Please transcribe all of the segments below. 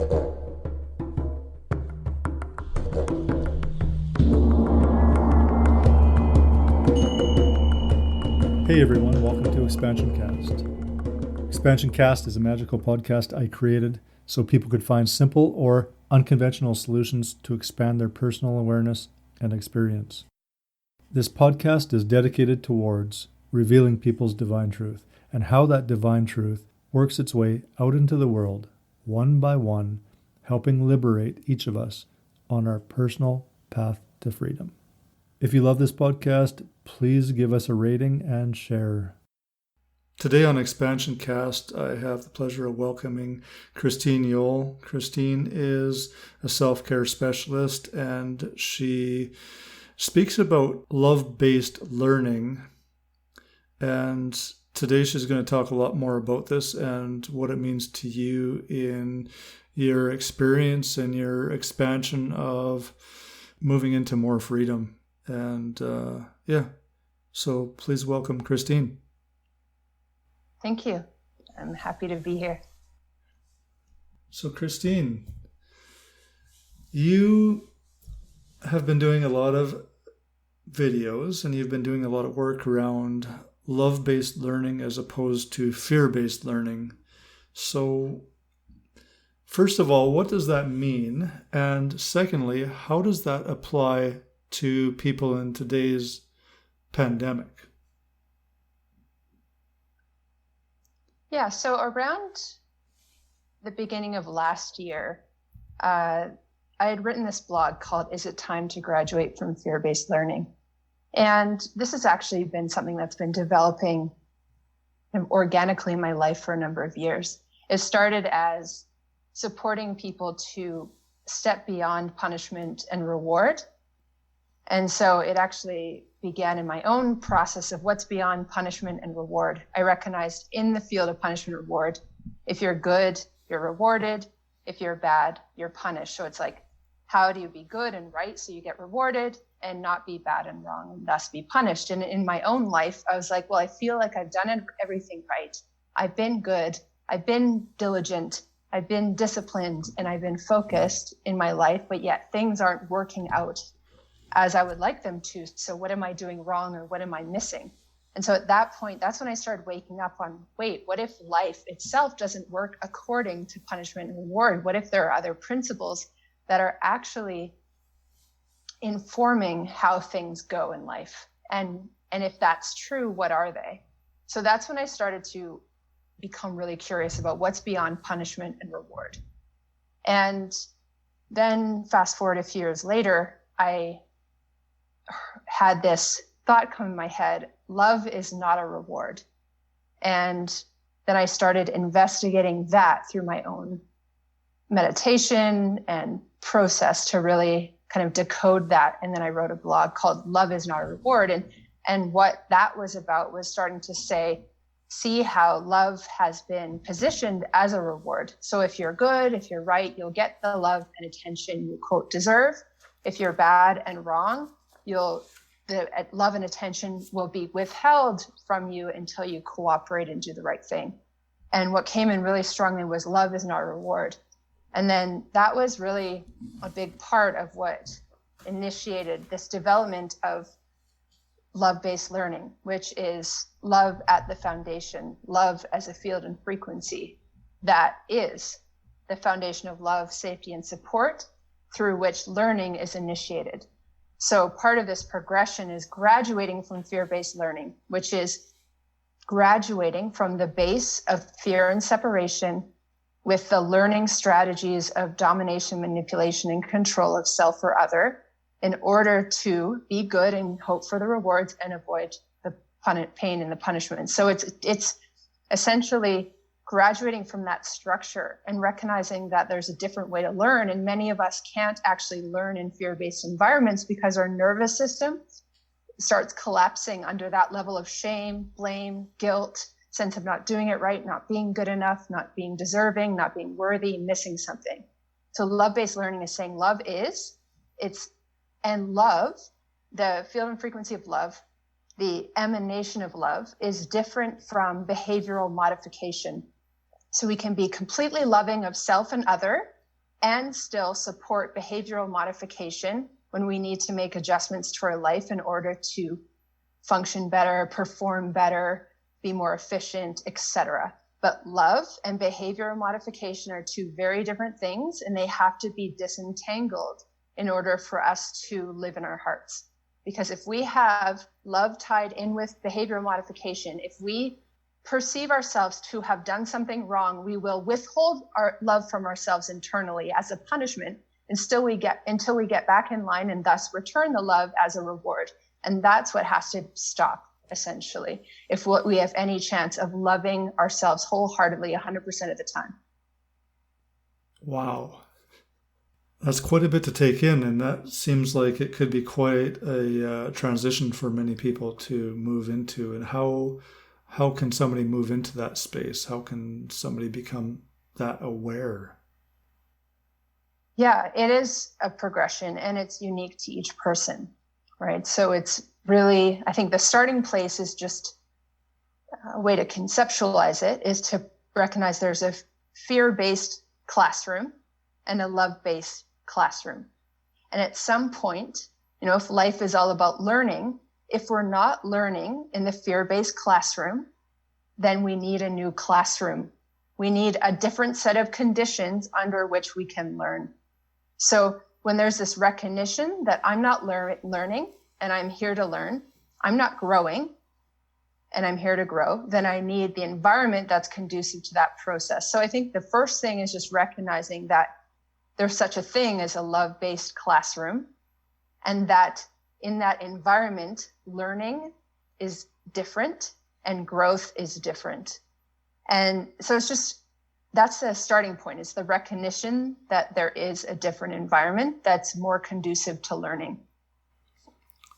Hey everyone, welcome to Expansioncast. Expansioncast is a magical podcast I created so people could find simple or unconventional solutions to expand their personal awareness and experience. This podcast is dedicated towards revealing people's divine truth and how that divine truth works its way out into the world, one by one, helping liberate each of us on our personal path to freedom. If you love this podcast, please give us a rating and share. Today on Expansioncast, I have the pleasure of welcoming Christine Yole. Christine is a self-care specialist, and she speaks about love-based learning. And today she's going to talk a lot more about this and what it means to you in your experience and your expansion of moving into more freedom. And so please welcome Christine. Thank you. I'm happy to be here. So Christine, you have been doing a lot of videos and you've been doing a lot of work around love-based learning as opposed to fear-based learning. So first of all, what does that mean? And secondly, how does that apply to people in today's pandemic? Yeah, so around the beginning of last year, I had written this blog called "Is It Time to Graduate from Fear-Based Learning?" And this has actually been something that's been developing organically in my life for a number of years. It started as supporting people to step beyond punishment and reward. And so it actually began in my own process of what's beyond punishment and reward. I recognized in the field of punishment and reward, if you're good, you're rewarded. If you're bad, you're punished. So it's like, how do you be good and right so you get rewarded and not be bad and wrong and thus be punished? And in my own life, I was like, well, I feel like I've done everything right. I've been good. I've been diligent. I've been disciplined and I've been focused in my life, but yet things aren't working out as I would like them to. So what am I doing wrong or what am I missing? And so at that point, that's when I started waking up on, wait, what if life itself doesn't work according to punishment and reward? What if there are other principles that are actually informing how things go in life? And if that's true, what are they? So that's when I started to become really curious about what's beyond punishment and reward. And then fast forward a few years later, I had this thought come in my head: love is not a reward. And then I started investigating that through my own meditation and process to really kind of decode that. And then I wrote a blog called Love is Not a Reward. And what that was about was starting to say, see how love has been positioned as a reward. So if you're good, if you're right, you'll get the love and attention you, quote, deserve. If you're bad and wrong, the love and attention will be withheld from you until you cooperate and do the right thing. And what came in really strongly was love is not a reward. And then that was really a big part of what initiated this development of love-based learning, which is love at the foundation, love as a field and frequency that is the foundation of love, safety, and support through which learning is initiated. So part of this progression is graduating from fear-based learning, which is graduating from the base of fear and separation with the learning strategies of domination, manipulation, and control of self or other in order to be good and hope for the rewards and avoid the pain and the punishment. So it's essentially graduating from that structure and recognizing that there's a different way to learn. And many of us can't actually learn in fear-based environments because our nervous system starts collapsing under that level of shame, blame, guilt, sense of not doing it right, not being good enough, not being deserving, not being worthy, missing something. So love-based learning is saying love is, and love, the field and frequency of love, the emanation of love is different from behavioral modification. So we can be completely loving of self and other and still support behavioral modification when we need to make adjustments to our life in order to function better, perform better, be more efficient, etc. But love and behavioral modification are two very different things, and they have to be disentangled in order for us to live in our hearts. Because if we have love tied in with behavioral modification, if we perceive ourselves to have done something wrong, we will withhold our love from ourselves internally as a punishment until we get back in line, and thus return the love as a reward. And that's what has to stop, essentially, if we have any chance of loving ourselves wholeheartedly 100% of the time. Wow. That's quite a bit to take in, and that seems like it could be quite a transition for many people to move into. And how can somebody move into that space? How can somebody become that aware? Yeah, it is a progression, and it's unique to each person, right? So it's really, I think the starting place is just a way to conceptualize it is to recognize there's a fear-based classroom and a love-based classroom. And at some point, if life is all about learning, if we're not learning in the fear-based classroom, then we need a new classroom. We need a different set of conditions under which we can learn. So when there's this recognition that I'm not learning and I'm here to learn, I'm not growing and I'm here to grow, then I need the environment that's conducive to that process. So I think the first thing is just recognizing that there's such a thing as a love-based classroom, and that in that environment, learning is different and growth is different. And so that's the starting point, is the recognition that there is a different environment that's more conducive to learning.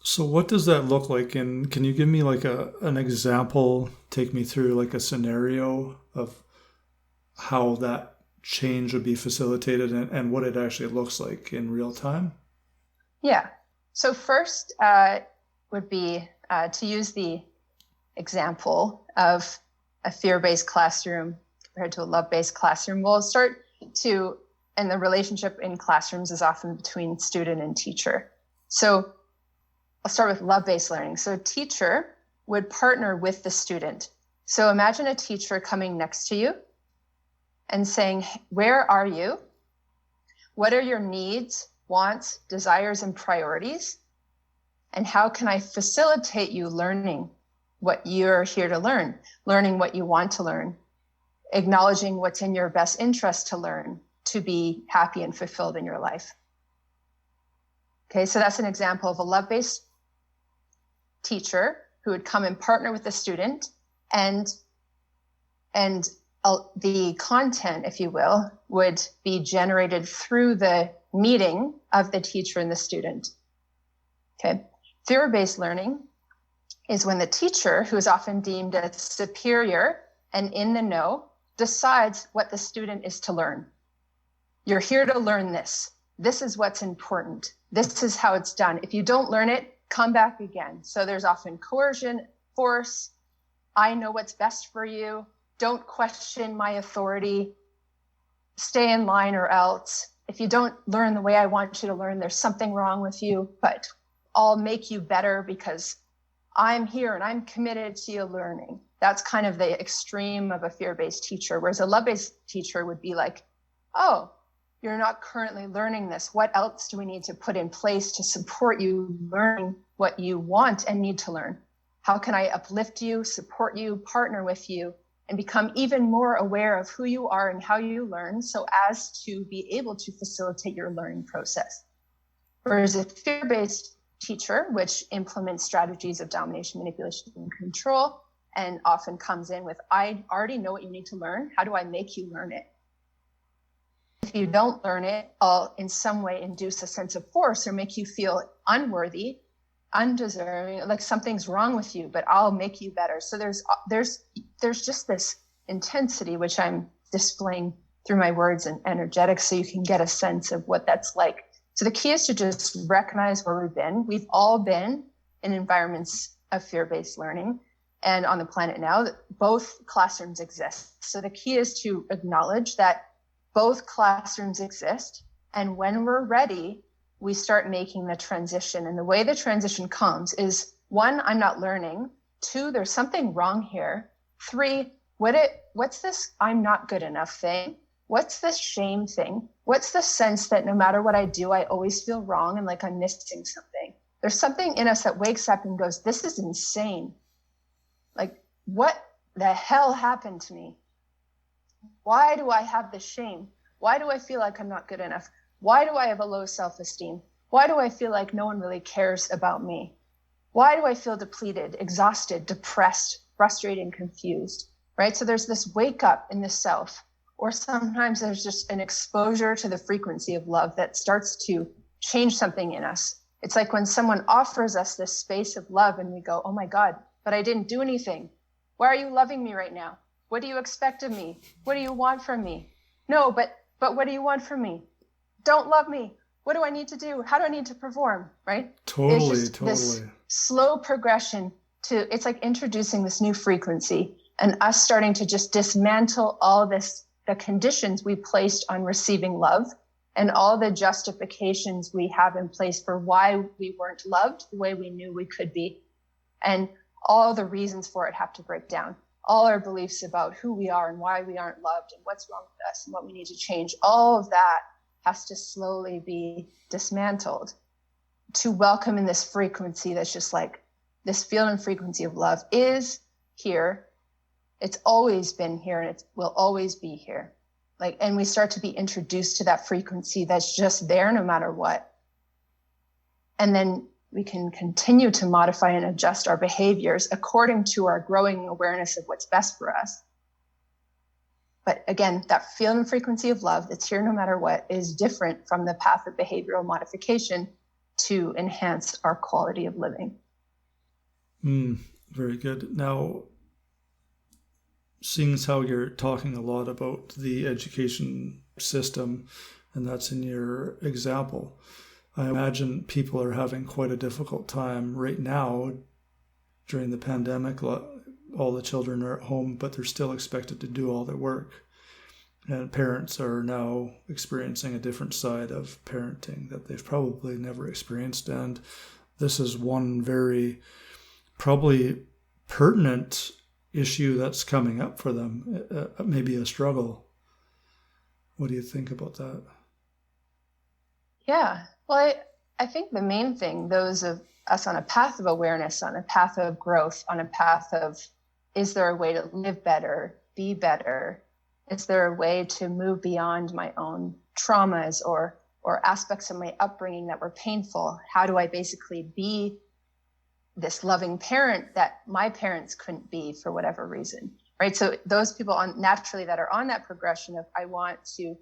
So what does that look like? And can you give me like an example, take me through like a scenario of how that change would be facilitated and what it actually looks like in real time? Yeah. So first would be to use the example of a fear-based classroom compared to a love-based classroom. And the relationship in classrooms is often between student and teacher. So I'll start with love-based learning. So a teacher would partner with the student. So imagine a teacher coming next to you and saying, where are you? What are your needs, wants, desires, and priorities? And how can I facilitate you learning what you're here to learn, learning what you want to learn, acknowledging what's in your best interest to learn, to be happy and fulfilled in your life? Okay, so that's an example of a love-based teacher who would come and partner with the student, and the content, if you will, would be generated through the meeting of the teacher and the student. Okay, fear-based learning is when the teacher, who is often deemed as superior and in the know, decides what the student is to learn. You're here to learn this. This is what's important. This is how it's done. If you don't learn it, come back again. So there's often coercion, force. I know what's best for you. Don't question my authority. Stay in line or else. If you don't learn the way I want you to learn, there's something wrong with you, but I'll make you better because I'm here and I'm committed to you learning. That's kind of the extreme of a fear-based teacher, whereas a love-based teacher would be like, oh, you're not currently learning this. What else do we need to put in place to support you learning what you want and need to learn? How can I uplift you, support you, partner with you, and become even more aware of who you are and how you learn so as to be able to facilitate your learning process? Whereas a fear-based teacher, which implements strategies of domination, manipulation, and control, and often comes in with, I already know what you need to learn. How do I make you learn it? If you don't learn it, I'll in some way induce a sense of force or make you feel unworthy, undeserving, like something's wrong with you, but I'll make you better. So there's just this intensity, which I'm displaying through my words and energetics, so you can get a sense of what that's like. So the key is to just recognize where we've been. We've all been in environments of fear-based learning, and on the planet now, both classrooms exist. So the key is to acknowledge that Both classrooms exist. And when we're ready, we start making the transition. And the way the transition comes is, 1, I'm not learning. 2, there's something wrong here. 3, what's this I'm not good enough thing? What's this shame thing? What's the sense that no matter what I do, I always feel wrong and like I'm missing something? There's something in us that wakes up and goes, this is insane. Like, what the hell happened to me? Why do I have this shame? Why do I feel like I'm not good enough? Why do I have a low self-esteem? Why do I feel like no one really cares about me? Why do I feel depleted, exhausted, depressed, frustrated, and confused, right? So there's this wake up in the self, or sometimes there's just an exposure to the frequency of love that starts to change something in us. It's like when someone offers us this space of love and we go, oh my God, but I didn't do anything. Why are you loving me right now? What do you expect of me? What do you want from me? No, but what do you want from me? Don't love me. What do I need to do? How do I need to perform? Right? Totally. This slow progression to, it's like introducing this new frequency and us starting to just dismantle all this, the conditions we placed on receiving love and all the justifications we have in place for why we weren't loved the way we knew we could be. And all the reasons for it have to break down. All our beliefs about who we are and why we aren't loved and what's wrong with us and what we need to change, all of that has to slowly be dismantled to welcome in this frequency that's just like this field and frequency of love is here. It's always been here and it will always be here. Like, and we start to be introduced to that frequency that's just there no matter what. And then we can continue to modify and adjust our behaviors according to our growing awareness of what's best for us. But again, that field and frequency of love that's here no matter what is different from the path of behavioral modification to enhance our quality of living. Very good. Now, seeing as how you're talking a lot about the education system, and that's in your example, I imagine people are having quite a difficult time right now during the pandemic. All the children are at home, but they're still expected to do all their work. And parents are now experiencing a different side of parenting that they've probably never experienced. And this is one very probably pertinent issue that's coming up for them, maybe a struggle. What do you think about that? Yeah. Well, I think the main thing, those of us on a path of awareness, on a path of growth, on a path of, is there a way to live better, be better? Is there a way to move beyond my own traumas or aspects of my upbringing that were painful? How do I basically be this loving parent that my parents couldn't be for whatever reason, right? So those people naturally that are on that progression of, I want to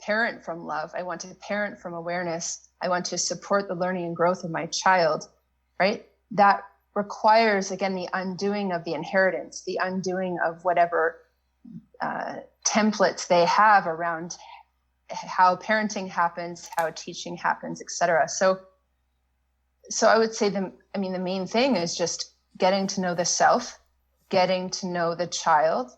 parent from love. I want to parent from awareness. I want to support the learning and growth of my child, right? That requires, again, the undoing of the inheritance, the undoing of whatever templates they have around how parenting happens, how teaching happens, et cetera. So I would say the main thing is just getting to know the self, getting to know the child,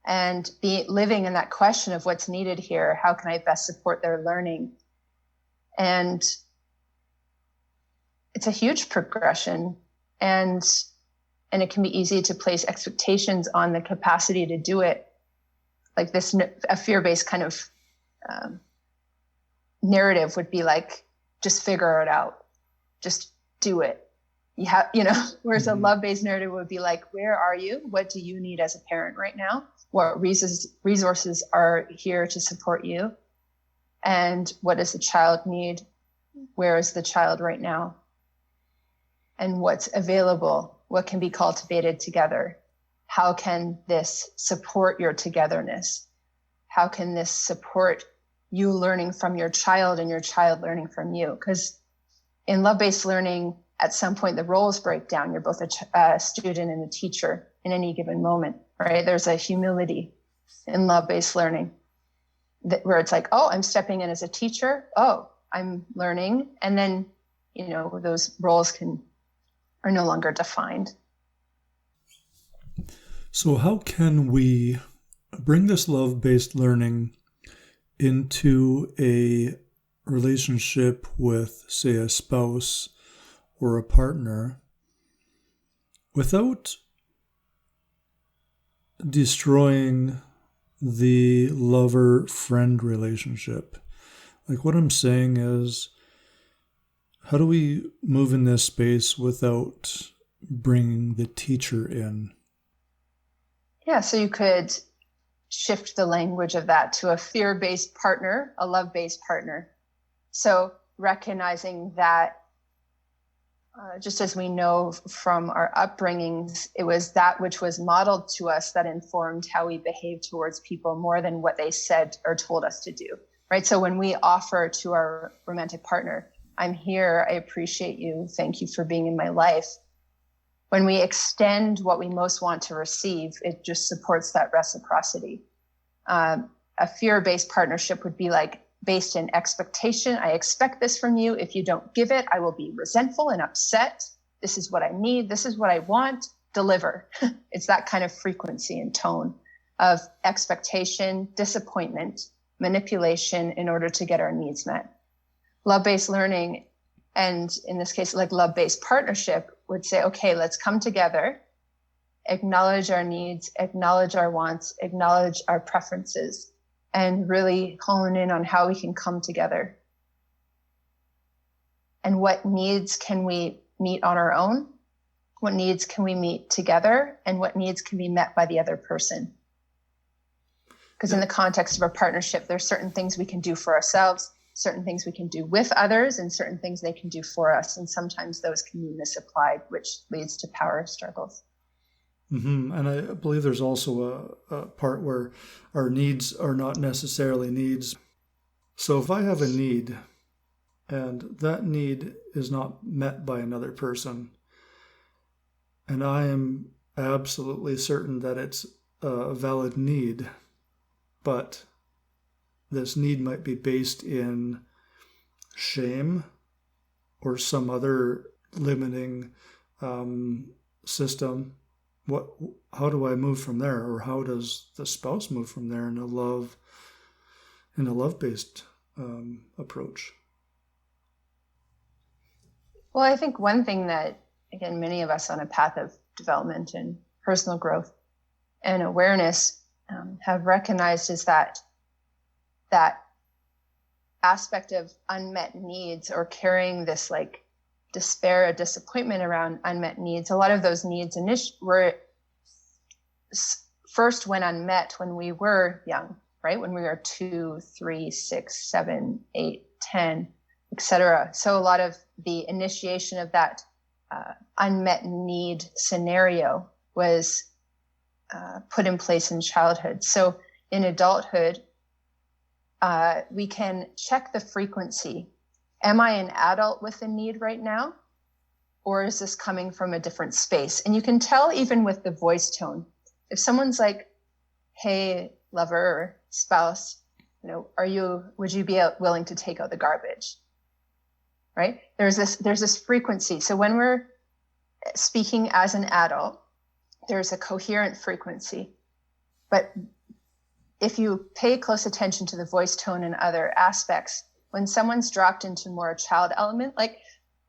and living in that question of what's needed here. How can I best support their learning? And it's a huge progression, and it can be easy to place expectations on the capacity to do it. Like this, a fear-based kind of narrative would be like, just figure it out, just do it. Whereas a love-based narrative would be like, where are you? What do you need as a parent right now? What resources are here to support you? And what does the child need? Where is the child right now? And what's available? What can be cultivated together? How can this support your togetherness? How can this support you learning from your child and your child learning from you? Because in love-based learning, at some point, the roles break down. You're both a student and a teacher in any given moment, right? There's a humility in love-based learning where it's like, oh, I'm stepping in as a teacher. Oh, I'm learning. And then, those roles are no longer defined. So how can we bring this love-based learning into a relationship with, say, a spouse or a partner without destroying the lover-friend relationship. Like, what I'm saying is, how do we move in this space without bringing the teacher in? Yeah, so you could shift the language of that to a fear-based partner, a love-based partner. So recognizing that, just as we know from our upbringings, it was that which was modeled to us that informed how we behave towards people more than what they said or told us to do, right? So when we offer to our romantic partner, I'm here, I appreciate you, thank you for being in my life. When we extend what we most want to receive, it just supports that reciprocity. A fear-based partnership would be like based in expectation. I expect this from you. If you don't give it, I will be resentful and upset. This is what I need. This is what I want. Deliver. It's that kind of frequency and tone of expectation, disappointment, manipulation in order to get our needs met. Love-based learning, and in this case, like love-based partnership, would say, okay, let's come together, acknowledge our needs, acknowledge our wants, acknowledge our preferences, and really hone in on how we can come together. And what needs can we meet on our own? What needs can we meet together? And what needs can be met by the other person? Because in the context of a partnership, there's certain things we can do for ourselves, certain things we can do with others, and certain things they can do for us. And sometimes those can be misapplied, which leads to power struggles. Mm-hmm. And I believe there's also a part where our needs are not necessarily needs. So if I have a need and that need is not met by another person, and I am absolutely certain that it's a valid need, but this need might be based in shame or some other limiting system, how do I move from there? Or how does the spouse move from there in a love-based approach? Well, I think one thing that, again, many of us on a path of development and personal growth and awareness have recognized is that aspect of unmet needs, or carrying this like despair or disappointment around unmet needs. A lot of those needs were first when unmet when we were young, right? When we were 2, 3, 6, 7, 8, 10, etc. So a lot of the initiation of that unmet need scenario was put in place in childhood. So in adulthood, we can check the frequency. Am I an adult with a need right now? Or is this coming from a different space? And you can tell even with the voice tone. If someone's like, hey, lover or spouse, would you be willing to take out the garbage? Right? There's this frequency. So when we're speaking as an adult, there's a coherent frequency. But if you pay close attention to the voice tone and other aspects, when someone's dropped into more a child element, like,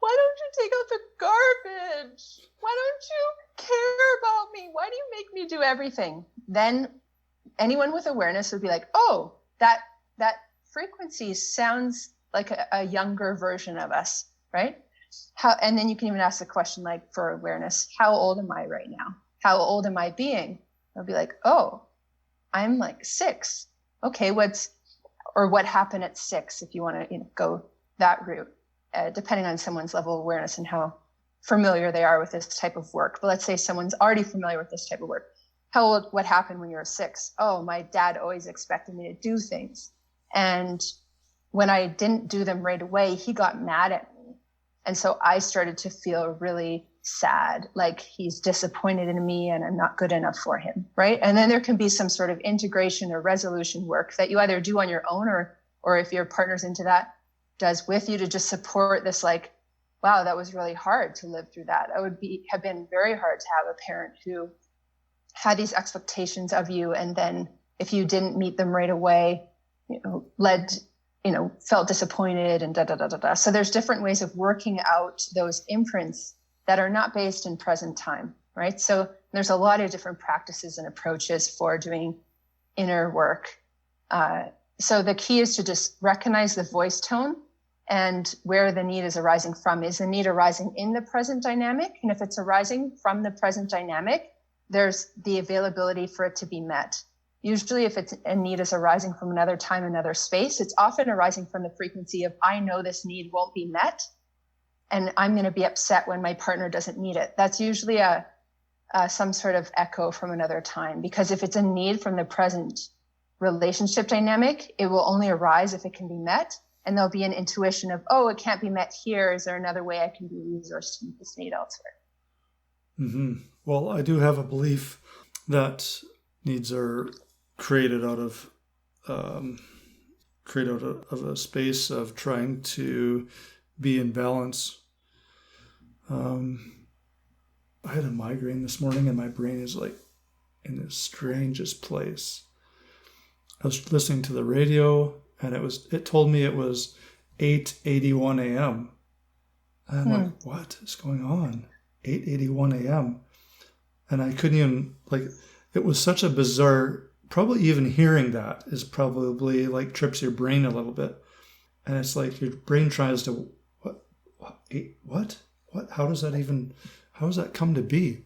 why don't you take out the garbage? Why don't you care about me? Why do you make me do everything? Then anyone with awareness would be like, oh, that frequency sounds like a younger version of us, right? And then you can even ask the question, like, for awareness, how old am I right now? How old am I being? I'll be like, oh, I'm like 6. Okay, what happened at 6, if you want to go that route, depending on someone's level of awareness and how familiar they are with this type of work. But let's say someone's already familiar with this type of work. What happened when you were 6? Oh, my dad always expected me to do things. And when I didn't do them right away, he got mad at me. And so I started to feel really sad, like he's disappointed in me and I'm not good enough for him, right? And then there can be some sort of integration or resolution work that you either do on your own or if your partner's into that, does with you to just support this, like, wow, that was really hard to live through that. It would have been very hard to have a parent who had these expectations of you, and then if you didn't meet them right away, led, felt disappointed and da da da da da. So there's different ways of working out those imprints that are not based in present time, right? So there's a lot of different practices and approaches for doing inner work. So the key is to just recognize the voice tone and where the need is arising from. Is the need arising in the present dynamic? And if it's arising from the present dynamic, there's the availability for it to be met. Usually if it's a need is arising from another time, another space, it's often arising from the frequency of, I know this need won't be met, and I'm going to be upset when my partner doesn't meet it. That's usually some sort of echo from another time, because if it's a need from the present relationship dynamic, it will only arise if it can be met. And there'll be an intuition of, oh, it can't be met here. Is there another way I can be resourced to meet this need elsewhere? Mm-hmm. Well, I do have a belief that needs are created out of a space of trying to be in balance. I had a migraine this morning, and my brain is like in the strangest place. I was listening to the radio, and it told me it was 8:81 a.m. And I'm like, what is going on? 8:81 a.m. And I couldn't even, it was such a bizarre, probably even hearing that is probably like trips your brain a little bit. And it's like your brain tries to, what? How does that come to be?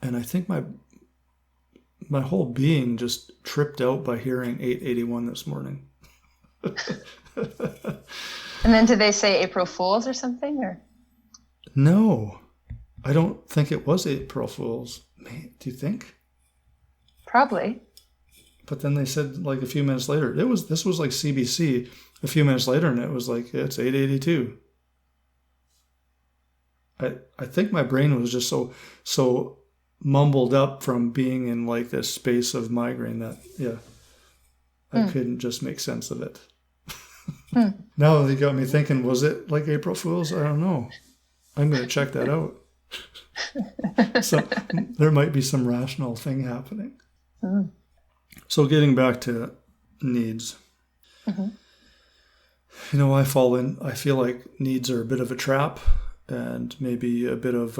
And I think my whole being just tripped out by hearing 8:81 this morning. And then did they say April Fools or something? Or no, I don't think it was April Fools. Man, do you think? Probably. But then they said like a few minutes later, this was like CBC a few minutes later, and it was like, it's 8:82. I think my brain was just so mumbled up from being in like this space of migraine that, I couldn't just make sense of it. Now they got me thinking, was it like April Fool's? I don't know. I'm going to check that out. So there might be some rational thing happening. So getting back to needs. I feel like needs are a bit of a trap, and maybe a bit of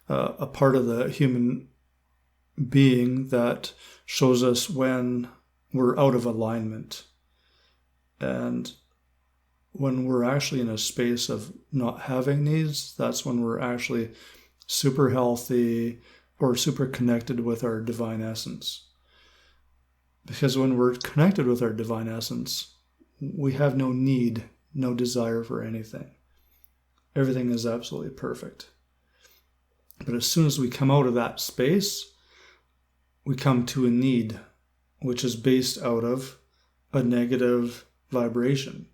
a part of the human being that shows us when we're out of alignment. And when we're actually in a space of not having needs, that's when we're actually super healthy or super connected with our divine essence. Because when we're connected with our divine essence, we have no need, no desire for anything. Everything is absolutely perfect. But as soon as we come out of that space, we come to a need, which is based out of a negative vibration.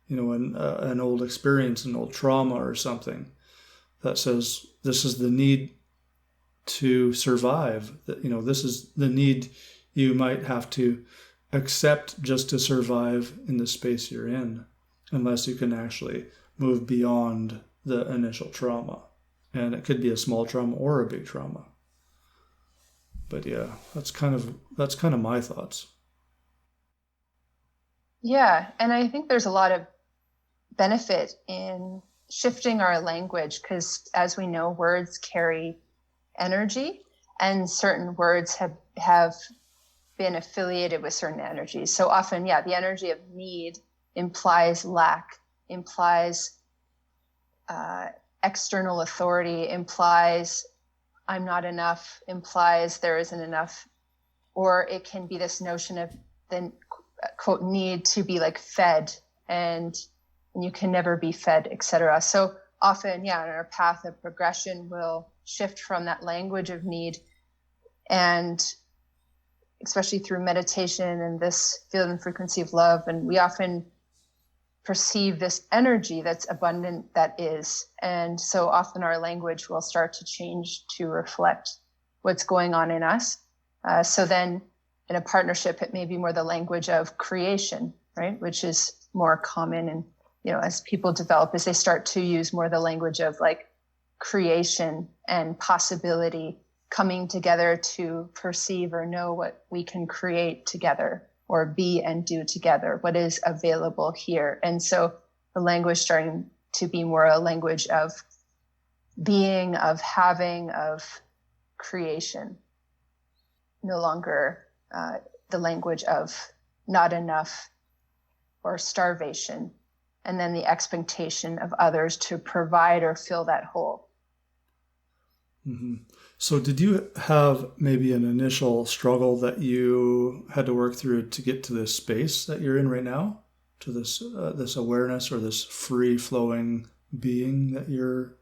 An old experience, an old trauma or something that says this is the need to survive. This is the need you might have to accept just to survive in the space you're in, unless you can actually move beyond the initial trauma. And it could be a small trauma or a big trauma. But yeah, that's kind of my thoughts. Yeah, and I think there's a lot of benefit in shifting our language, because as we know, words carry energy, and certain words have been affiliated with certain energies. So often, the energy of need implies lack, implies external authority, implies I'm not enough, implies there isn't enough, or it can be this notion of the quote need to be like fed, and you can never be fed, etc. So often, in our path of progression, we'll shift from that language of need, and especially through meditation and this field and frequency of love, and we often perceive this energy that's abundant, that is. And so often our language will start to change to reflect what's going on in us. So then in a partnership, it may be more the language of creation, right? Which is more common. And, as people develop, as they start to use more the language of like creation and possibility coming together to perceive or know what we can create together. or be and do together, what is available here. And so the language starting to be more a language of being, of having, of creation, no longer the language of not enough or starvation, and then the expectation of others to provide or fill that hole. Mm-hmm. So did you have maybe an initial struggle that you had to work through to get to this space that you're in right now, to this this awareness or this free-flowing being that you're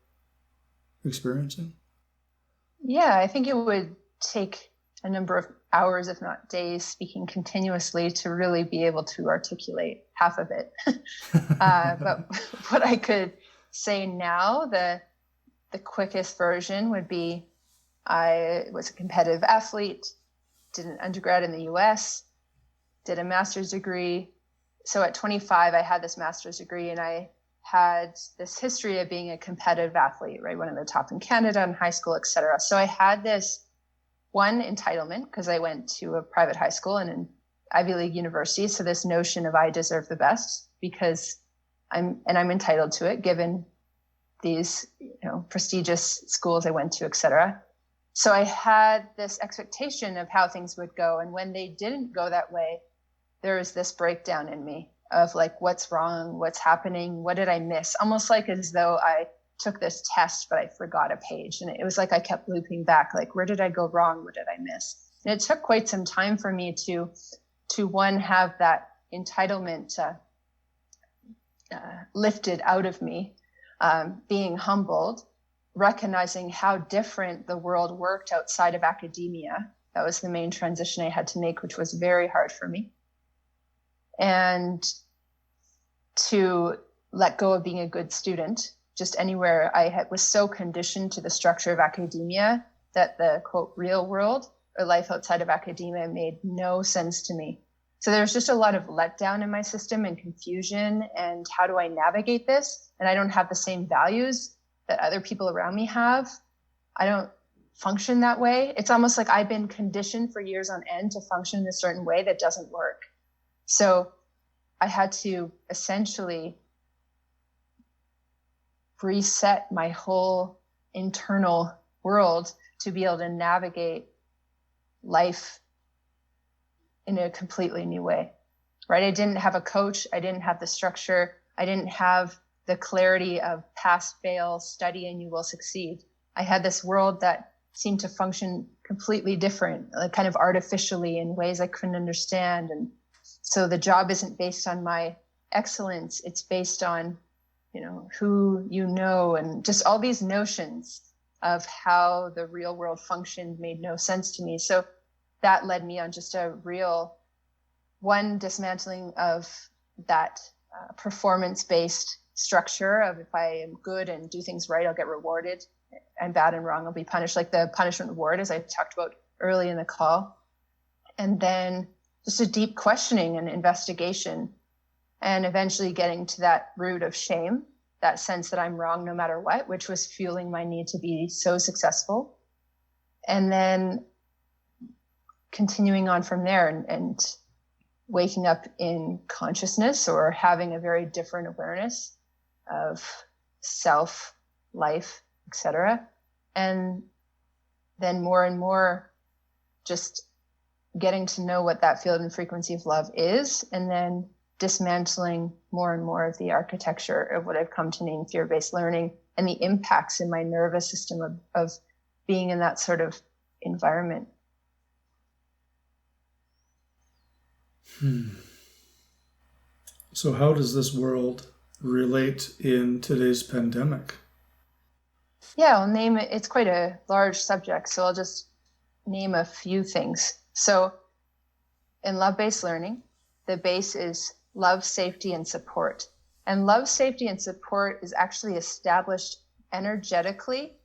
experiencing? Yeah, I think it would take a number of hours, if not days, speaking continuously to really be able to articulate half of it. But what I could say now, the quickest version would be I was a competitive athlete, did an undergrad in the US, did a master's degree. So at 25, I had this master's degree and I had this history of being a competitive athlete, right? One of the top in Canada in high school, et cetera. So I had this one entitlement because I went to a private high school and an Ivy League university. So this notion of I deserve the best because I'm entitled to it given these, prestigious schools I went to, et cetera. So I had this expectation of how things would go. And when they didn't go that way, there was this breakdown in me of like, what's wrong? What's happening? What did I miss? Almost like as though I took this test, but I forgot a page. And it was like I kept looping back, like, where did I go wrong? What did I miss? And it took quite some time for me to one, have that entitlement lifted out of me, being humbled, recognizing how different the world worked outside of academia. That was the main transition I had to make, which was very hard for me. And to let go of being a good student, just anywhere was so conditioned to the structure of academia that the quote real world or life outside of academia made no sense to me. So there's just a lot of letdown in my system and confusion. And how do I navigate this? And I don't have the same values that other people around me have. I don't function that way. It's almost like I've been conditioned for years on end to function in a certain way that doesn't work. So I had to essentially reset my whole internal world to be able to navigate life in a completely new way, right? I didn't have a coach. I didn't have the structure. I didn't have the clarity of pass, fail, study, and you will succeed. I had this world that seemed to function completely different, like kind of artificially in ways I couldn't understand. And so the job isn't based on my excellence. It's based on, who you know, and just all these notions of how the real world functioned made no sense to me. So that led me on just a real dismantling of that performance-based structure of if I am good and do things right, I'll get rewarded. I'm bad and wrong, I'll be punished, like the punishment reward, as I talked about early in the call. And then just a deep questioning and investigation, and eventually getting to that root of shame, that sense that I'm wrong no matter what, which was fueling my need to be so successful. And then continuing on from there and waking up in consciousness or having a very different awareness of self, life, etc. And then more and more just getting to know what that field and frequency of love is, and then dismantling more and more of the architecture of what I've come to name fear-based learning and the impacts in my nervous system of being in that sort of environment. So how does this world relate in today's pandemic? Yeah, I'll name it. It's quite a large subject, so I'll just name a few things. So in love-based learning, the base is love, safety, and support. And love, safety, and support is actually established energetically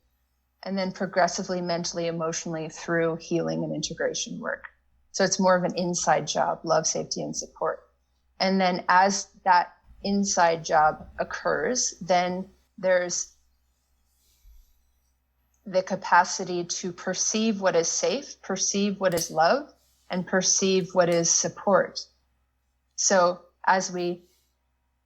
and then progressively, mentally, emotionally through healing and integration work. So it's more of an inside job, love, safety, and support. And then as that inside job occurs, then there's the capacity to perceive what is safe, perceive what is love, and perceive what is support. So as we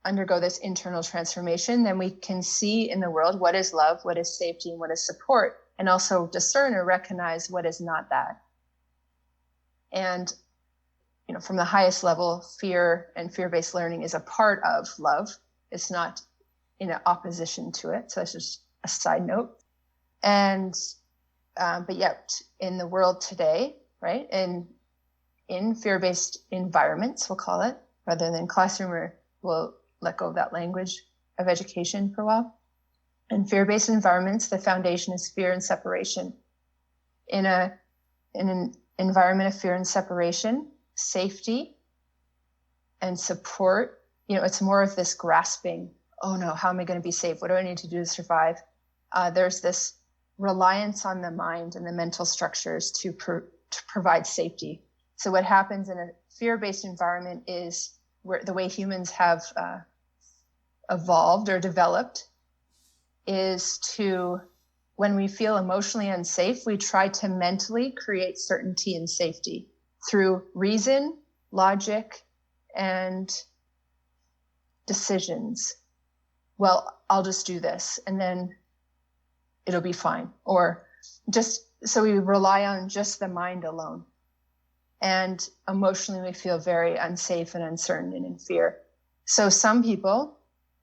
undergo this internal transformation, then we can see in the world what is love, what is safety, and what is support, and also discern or recognize what is not that. And from the highest level, fear and fear-based learning is a part of love. It's not in opposition to it. So that's just a side note. And but yet in the world today, right, and in fear-based environments, we'll call it, rather than classroom, or we'll let go of that language of education for a while. In fear-based environments, the foundation is fear and separation. In an environment of fear and separation, safety and support, it's more of this grasping. Oh no, how am I going to be safe? What do I need to do to survive? There's this reliance on the mind and the mental structures to provide safety. So what happens in a fear-based environment is where the way humans have evolved or developed is to, when we feel emotionally unsafe, we try to mentally create certainty and safety through reason, logic, and decisions. Well, I'll just do this and then it'll be fine. Or just, so we rely on just the mind alone. And emotionally, we feel very unsafe and uncertain and in fear. So some people,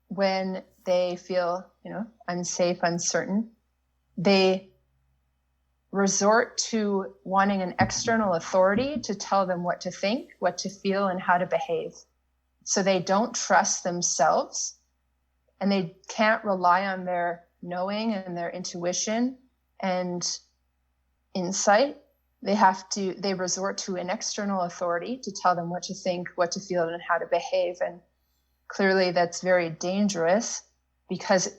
when they feel, unsafe, uncertain, they resort to wanting an external authority to tell them what to think, what to feel, and how to behave. So they don't trust themselves, and they can't rely on their knowing and their intuition and insight. They resort to an external authority to tell them what to think, what to feel, and how to behave. And clearly that's very dangerous, because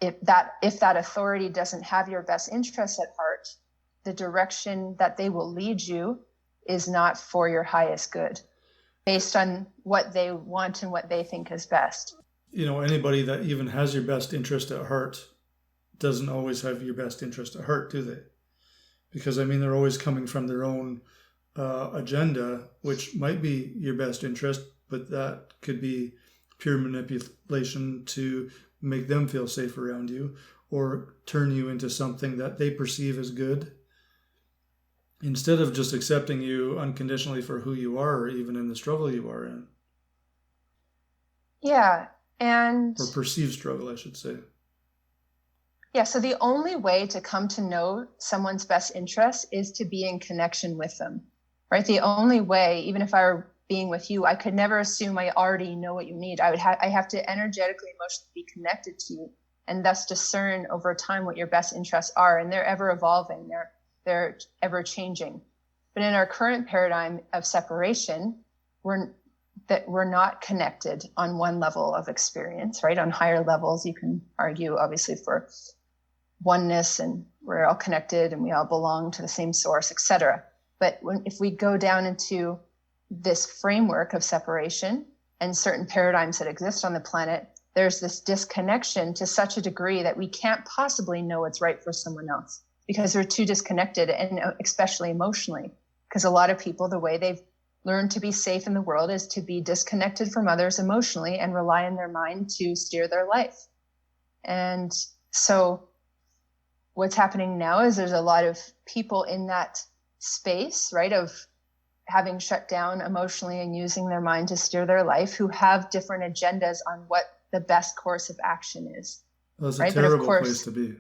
if that authority doesn't have your best interests at heart, the direction that they will lead you is not for your highest good, based on what they want and what they think is best. Anybody that even has your best interest at heart doesn't always have your best interest at heart, do they? Because, they're always coming from their own agenda, which might be your best interest, but that could be pure manipulation to make them feel safe around you, or turn you into something that they perceive as good, instead of just accepting you unconditionally for who you are, or even in the struggle you are in. Yeah, and... or perceived struggle, I should say. Yeah, so the only way to come to know someone's best interest is to be in connection with them, right? The only way, even if I were being with you, I could never assume I already know what you need. I have to energetically, emotionally be connected to you, and thus discern over time what your best interests are. And they're ever evolving, they're ever changing. But in our current paradigm of separation, we're not connected on one level of experience, right? On higher levels, you can argue, obviously, for oneness, and we're all connected and we all belong to the same source, etc. But if we go down into this framework of separation and certain paradigms that exist on the planet, there's this disconnection to such a degree that we can't possibly know what's right for someone else, because we're too disconnected, and especially emotionally, because a lot of people, the way they've learned to be safe in the world is to be disconnected from others emotionally and rely on their mind to steer their life. And so what's happening now is there's a lot of people in that space, right, of having shut down emotionally and using their mind to steer their life, who have different agendas on what the best course of action is. Well, that's right? a terrible place to be.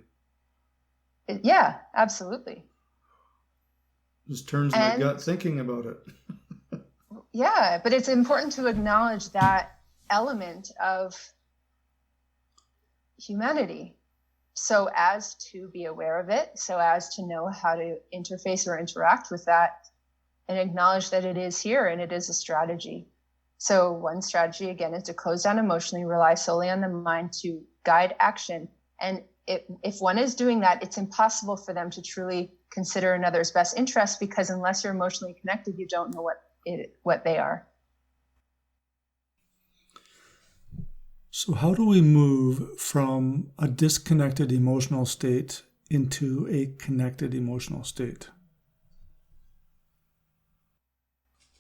Yeah, absolutely. Just turns my gut thinking about it. Yeah, but it's important to acknowledge that element of humanity, so as to be aware of it, so as to know how to interface or interact with that, and acknowledge that it is here and it is a strategy. So one strategy, again, is to close down emotionally, rely solely on the mind to guide action. And if one is doing that, it's impossible for them to truly consider another's best interest, because unless you're emotionally connected, you don't know what they are. So how do we move from a disconnected emotional state into a connected emotional state?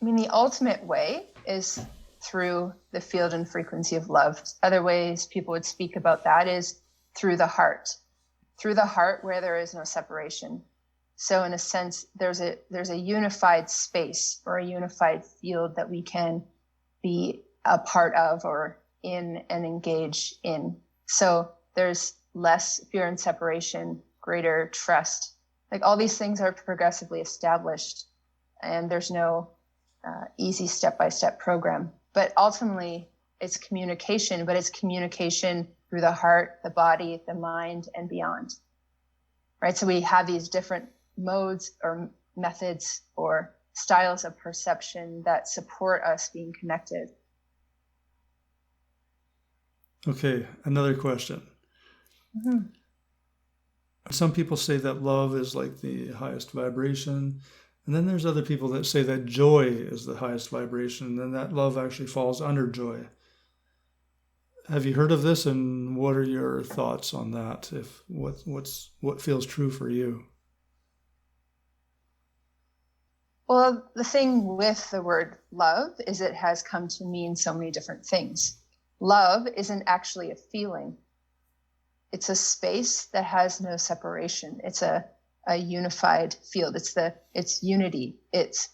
I mean, the ultimate way is through the field and frequency of love. Other ways people would speak about that is through the heart where there is no separation. So in a sense, there's a unified space or a unified field that we can be a part of or in and engage in. So there's less fear and separation, greater trust. Like all these things are progressively established, and there's no easy step-by-step program. But ultimately, it's communication, but it's communication through the heart, the body, the mind, and beyond. Right? So we have these different modes or methods or styles of perception that support us being connected. Okay, another question. Mm-hmm. Some people say that love is like the highest vibration. And then there's other people that say that joy is the highest vibration, and then that love actually falls under joy. Have you heard of this, and what are your thoughts on that? What feels true for you? Well, the thing with the word love is it has come to mean so many different things. Love isn't actually a feeling. It's a space that has no separation. It's a unified field. It's unity. It's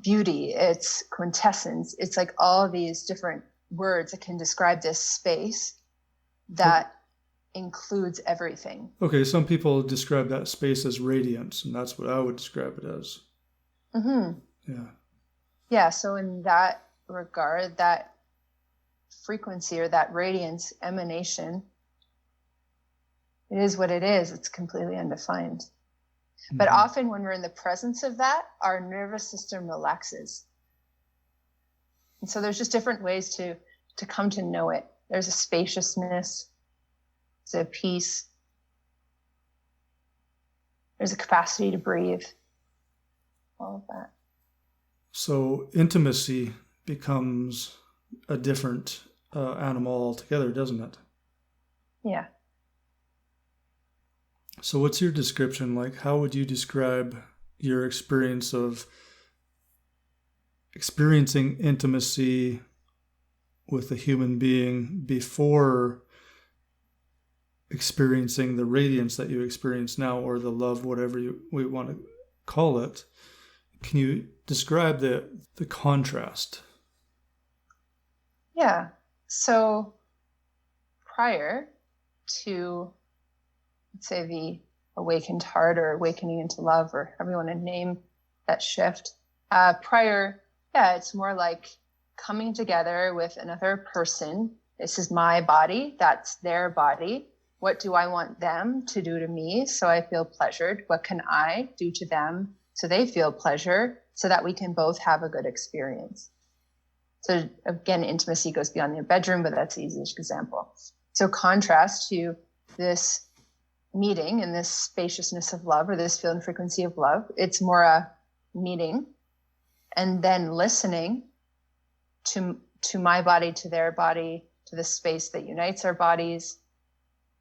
beauty. It's quintessence. It's like all these different words that can describe this space that includes everything. Okay, some people describe that space as radiance, and that's what I would describe it as. Mm-hmm. Yeah. Yeah. So in that regard, that frequency or that radiance emanation, it is what it is. It's completely undefined. Mm-hmm. But often when we're in the presence of that, our nervous system relaxes. And so there's just different ways to come to know it. There's a spaciousness, there's a peace, there's a capacity to breathe, all of that. So intimacy becomes a different animal altogether, doesn't it? Yeah. So what's your description like? How would you describe your experience of experiencing intimacy with a human being before experiencing the radiance that you experience now, or the love, whatever we want to call it? Can you describe the contrast? Yeah. So prior to, let's say, the awakened heart or awakening into love, or however you want to name that shift, it's more like coming together with another person. This is my body, that's their body. What do I want them to do to me so I feel pleasured? What can I do to them so they feel pleasure, so that we can both have a good experience? So again, intimacy goes beyond the bedroom, but that's the easiest example. So contrast to this meeting and this spaciousness of love, or this field and frequency of love, it's more a meeting and then listening to my body, to their body, to the space that unites our bodies,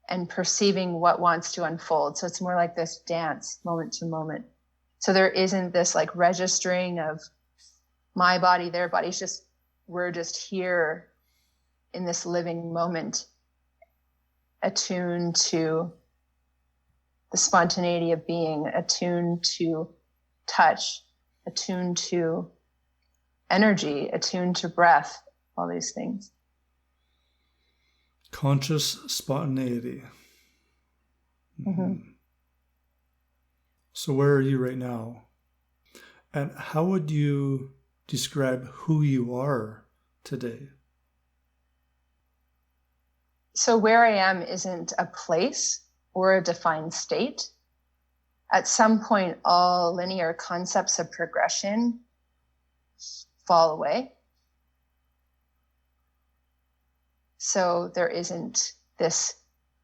and perceiving what wants to unfold. So it's more like this dance, moment to moment. So there isn't this like registering of my body, their body. It's just, we're just here in this living moment, attuned to the spontaneity of being, attuned to touch, attuned to energy, attuned to breath, all these things. Conscious spontaneity. Mm-hmm. So where are you right now? And how would you describe who you are today? So where I am isn't a place or a defined state. At some point, all linear concepts of progression fall away. So there isn't this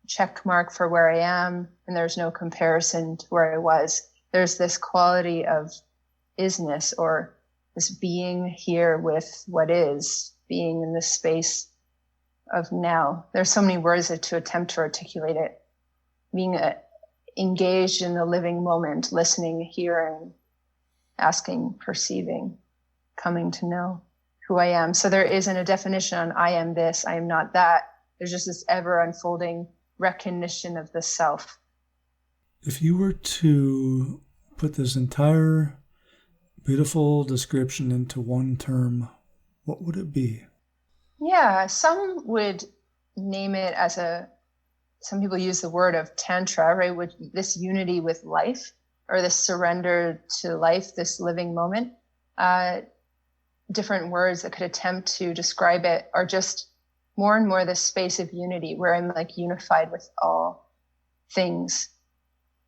check mark for where I am, and there's no comparison to where I was. There's this quality of isness, or this being here with what is, being in this space of now. There's so many words to attempt to articulate it. Being engaged in the living moment, listening, hearing, asking, perceiving. coming to know who I am. So there isn't a definition on I am this, I am not that. There's just this ever unfolding recognition of the self. If you were to put this entire beautiful description into one term, what would it be? Yeah, some would name it as some people use the word of tantra, right? Which this unity with life, or this surrender to life, this living moment. Different words that could attempt to describe it are just more and more this space of unity where I'm like unified with all things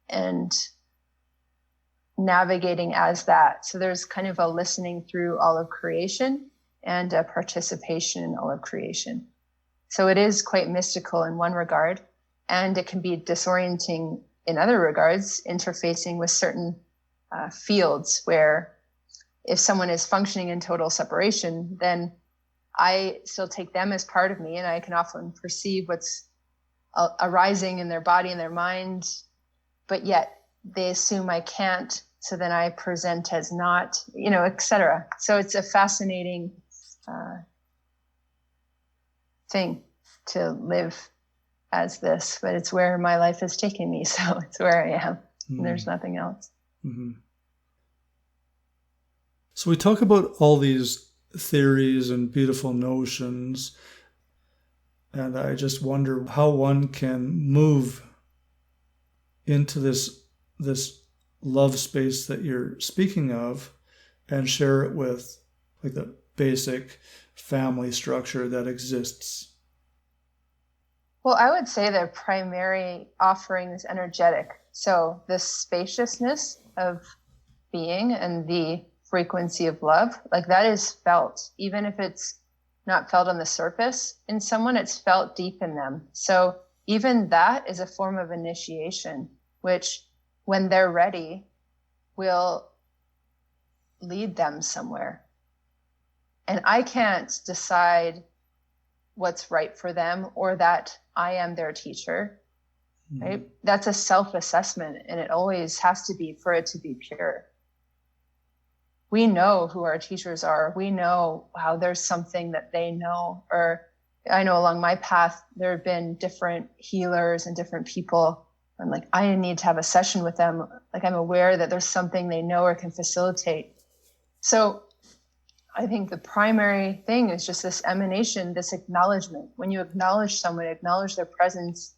and navigating as that. So there's kind of a listening through all of creation and a participation in all of creation. So it is quite mystical in one regard, and it can be disorienting in other regards, interfacing with certain fields where if someone is functioning in total separation, then I still take them as part of me, and I can often perceive what's arising in their body and their mind, but yet they assume I can't. So then I present as not, etc. So it's a fascinating thing to live as this, but it's where my life has taken me. So it's where I am. Mm-hmm. And there's nothing else. Mm-hmm. So we talk about all these theories and beautiful notions, and I just wonder how one can move into this love space that you're speaking of and share it with like the basic family structure that exists. Well, I would say the primary offering is energetic. So the spaciousness of being and the frequency of love, like that is felt, even if it's not felt on the surface in someone, it's felt deep in them. So even that is a form of initiation, which when they're ready will lead them somewhere. And I can't decide what's right for them or that I am their teacher, right? Mm-hmm. That's a self-assessment, and it always has to be for it to be pure. We know who our teachers are. We know how there's something that they know, or I know along my path, there have been different healers and different people. I'm like, I need to have a session with them. Like I'm aware that there's something they know or can facilitate. So I think the primary thing is just this emanation, this acknowledgement. When you acknowledge someone, acknowledge their presence,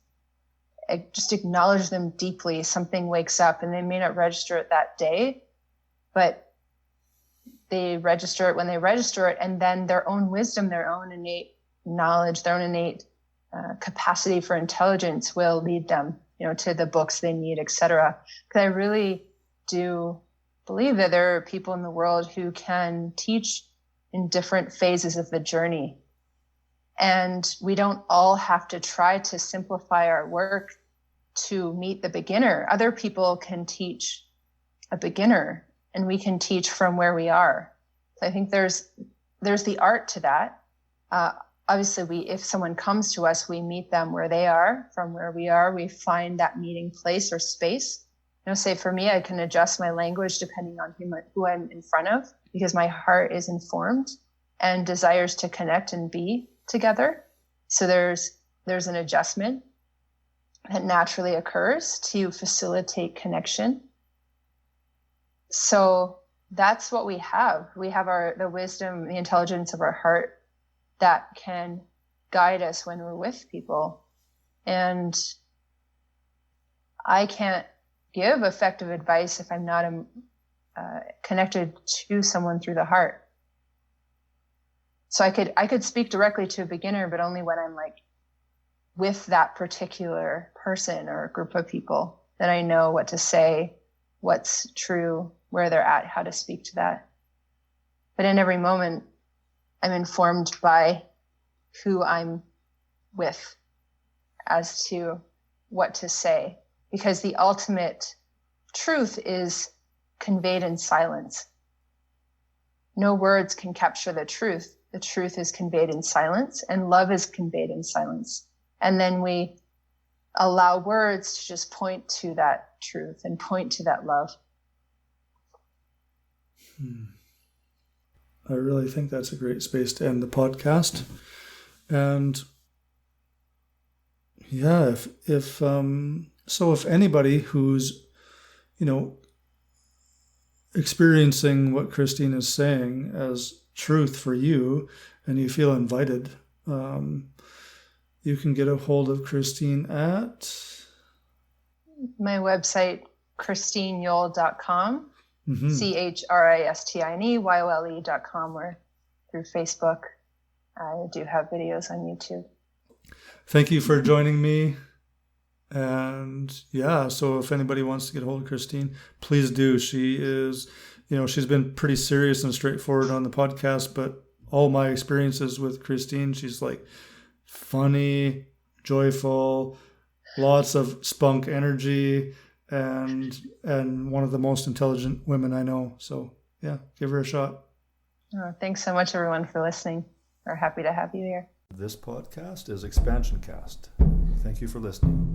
just acknowledge them deeply, something wakes up, and they may not register it that day, but they register it when they register it, and then their own wisdom, their own innate knowledge, their own innate capacity for intelligence will lead them, to the books they need, etc. Because I really do believe that there are people in the world who can teach in different phases of the journey. And we don't all have to try to simplify our work to meet the beginner. Other people can teach a beginner, and we can teach from where we are. So I think there's the art to that. Obviously, if someone comes to us, we meet them where they are. From where we are, we find that meeting place or space. Say for me, I can adjust my language depending on who I'm in front of, because my heart is informed and desires to connect and be together. So there's an adjustment that naturally occurs to facilitate connection. So that's what we have. We have the wisdom, the intelligence of our heart that can guide us when we're with people. And I can't give effective advice if I'm not connected to someone through the heart. So I could speak directly to a beginner, but only when I'm like with that particular person or group of people, that I know what to say, what's true, where they're at, how to speak to that. But in every moment, I'm informed by who I'm with as to what to say, because the ultimate truth is conveyed in silence. No words can capture the truth. The truth is conveyed in silence, and love is conveyed in silence. And then we allow words to just point to that truth and point to that love. I really think that's a great space to end the podcast. And yeah, if anybody who's, experiencing what Christine is saying as truth for you, and you feel invited, you can get a hold of Christine at my website, christineyole.com, ChristineYole.com, or through Facebook. I do have videos on YouTube. Thank you for joining me. And yeah, so if anybody wants to get a hold of Christine, please do. She is, she's been pretty serious and straightforward on the podcast, but all my experiences with Christine, she's like funny, joyful, lots of spunk energy, and one of the most intelligent women I know. So yeah, give her a shot. Oh, thanks so much, everyone, for listening. We're happy to have you here. This podcast is Expansioncast. Thank you for listening.